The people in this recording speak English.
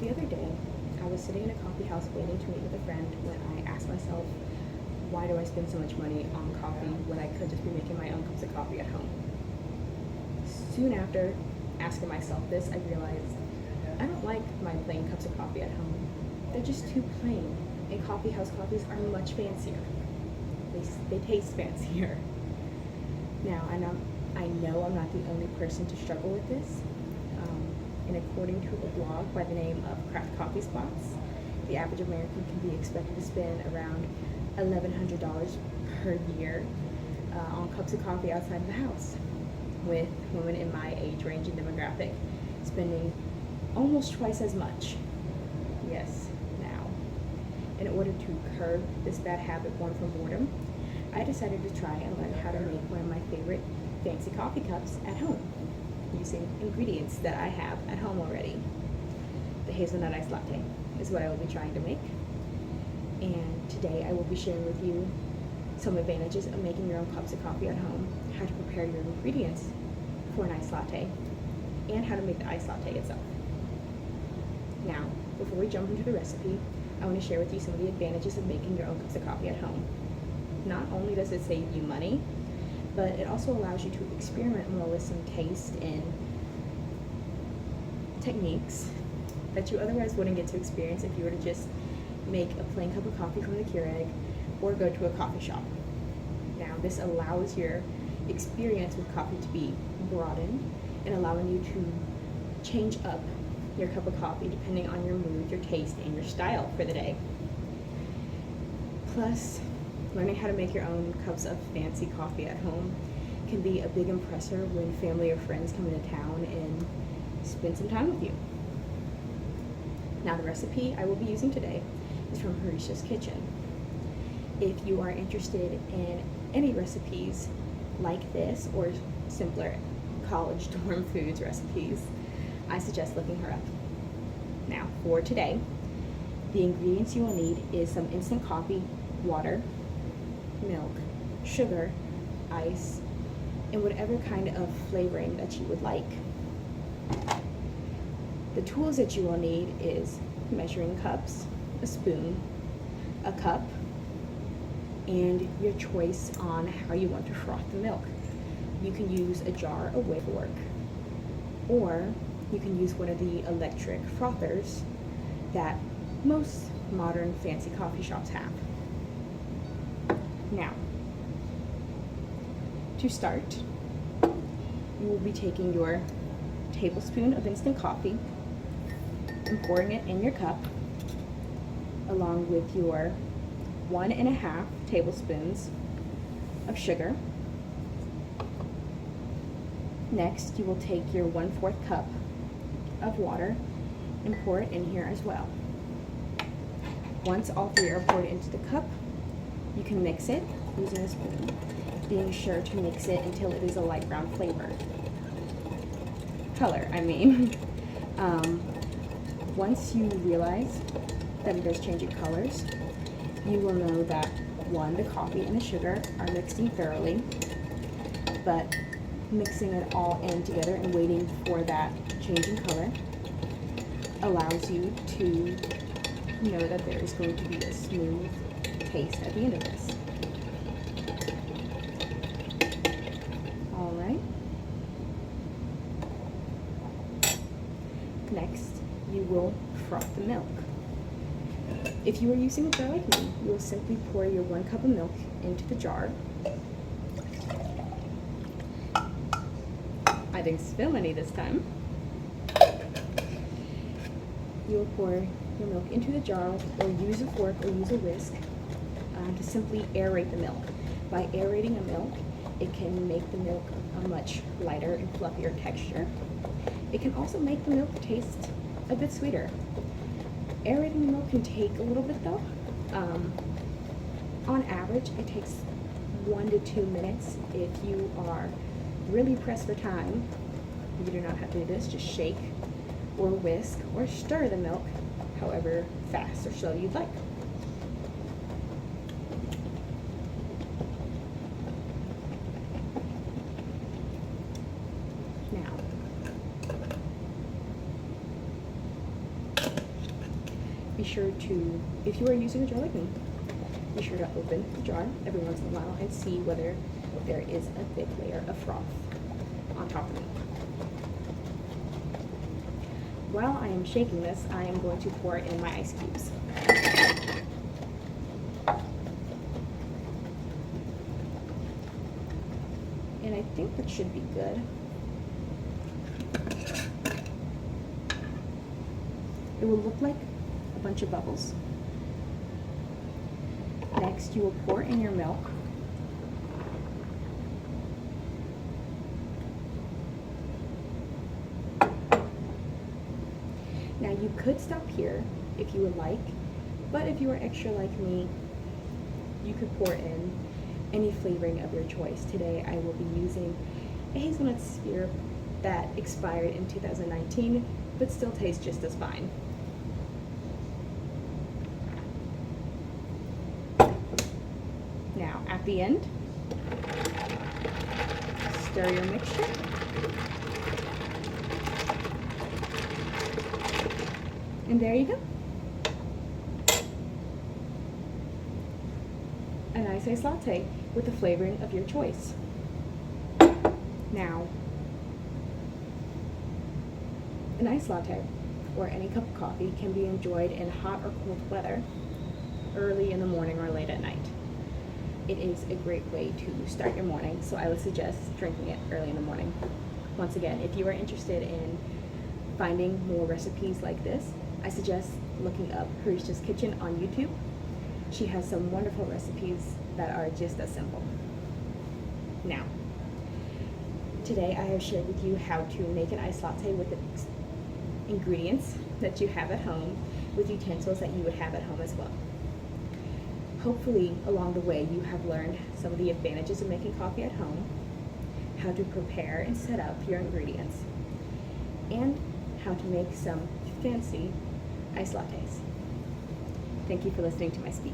The other day, I was sitting in a coffee house waiting to meet with a friend when I asked myself, why do I spend so much money on coffee when I could just be making my own cups of coffee at home? Soon after asking myself this, I realized I don't like my plain cups of coffee at home. They're just too plain, and coffee house coffees are much fancier. They taste fancier. Now, I know I'm not the only person to struggle with this. And according to a blog by the name of Craft Coffee Spots, the average American can be expected to spend around $1,100 per year on cups of coffee outside of the house, with women in my age range and demographic spending almost twice as much. Yes, now. In order to curb this bad habit born from boredom, I decided to try and learn how to make one of my favorite fancy coffee cups at home, using ingredients that I have at home already. The hazelnut iced latte is what I will be trying to make. And today I will be sharing with you some advantages of making your own cups of coffee at home, how to prepare your ingredients for an iced latte, and how to make the iced latte itself. Now, before we jump into the recipe, I want to share with you some of the advantages of making your own cups of coffee at home. Not only does it save you money, but it also allows you to experiment more with some taste and techniques that you otherwise wouldn't get to experience if you were to just make a plain cup of coffee from the Keurig or go to a coffee shop. Now, this allows your experience with coffee to be broadened and allowing you to change up your cup of coffee depending on your mood, your taste, and your style for the day. Plus, learning how to make your own cups of fancy coffee at home can be a big impressor when family or friends come into town and spend some time with you. Now, the recipe I will be using today is from Harisha's Kitchen. If you are interested in any recipes like this or simpler college dorm foods recipes, I suggest looking her up. Now, for today, the ingredients you will need is some instant coffee, water, milk, sugar, ice, and whatever kind of flavoring that you would like. The tools that you will need is measuring cups, a spoon, a cup, and your choice on how you want to froth the milk. You can use a jar, a whip fork, or you can use one of the electric frothers that most modern fancy coffee shops have. Now, to start, you will be taking your tablespoon of instant coffee and pouring it in your cup, along with your 1.5 tablespoons of sugar. Next, you will take your 1/4 cup of water and pour it in here as well. Once all three are poured into the cup, you can mix it using a spoon, being sure to mix it until it is a light brown color. Once you realize that it is changing colors, you will know that one, the coffee and the sugar are mixing thoroughly, but mixing it all in together and waiting for that changing color allows you to know that there is going to be a smooth taste at the end of this. All right. Next, you will froth the milk. If you are using a jar like me, you will simply pour your 1 cup of milk into the jar. I didn't spill any this time. You will pour your milk into the jar or use a fork or use a whisk to simply aerate the milk. By aerating the milk, it can make the milk a much lighter and fluffier texture. It can also make the milk taste a bit sweeter. Aerating the milk can take a little bit though. On average, it takes 1 to 2 minutes. If you are really pressed for time, you do not have to do this. Just shake or whisk or stir the milk however fast or slow you'd like. Now, be sure to, if you are using a jar like me, be sure to open the jar every once in a while and see whether there is a thick layer of froth on top of it. While I am shaking this, I am going to pour in my ice cubes. And I think that should be good. It will look like a bunch of bubbles. Next, you will pour in your milk. Now you could stop here if you would like, but if you are extra like me, you could pour in any flavoring of your choice. Today I will be using a hazelnut syrup that expired in 2019, but still tastes just as fine. Now, at the end, stir your mixture. And there you go. A nice iced latte with the flavoring of your choice. Now, an iced latte or any cup of coffee can be enjoyed in hot or cold weather, early in the morning or late at night. It is a great way to start your morning, so I would suggest drinking it early in the morning. Once again, if you are interested in finding more recipes like this, I suggest looking up Harista's Kitchen on YouTube. She has some wonderful recipes that are just as simple. Now, today I have shared with you how to make an iced latte with the ingredients that you have at home, with utensils that you would have at home as well. Hopefully, along the way, you have learned some of the advantages of making coffee at home, how to prepare and set up your ingredients, and how to make some fancy iced lattes. Thank you for listening to my speech.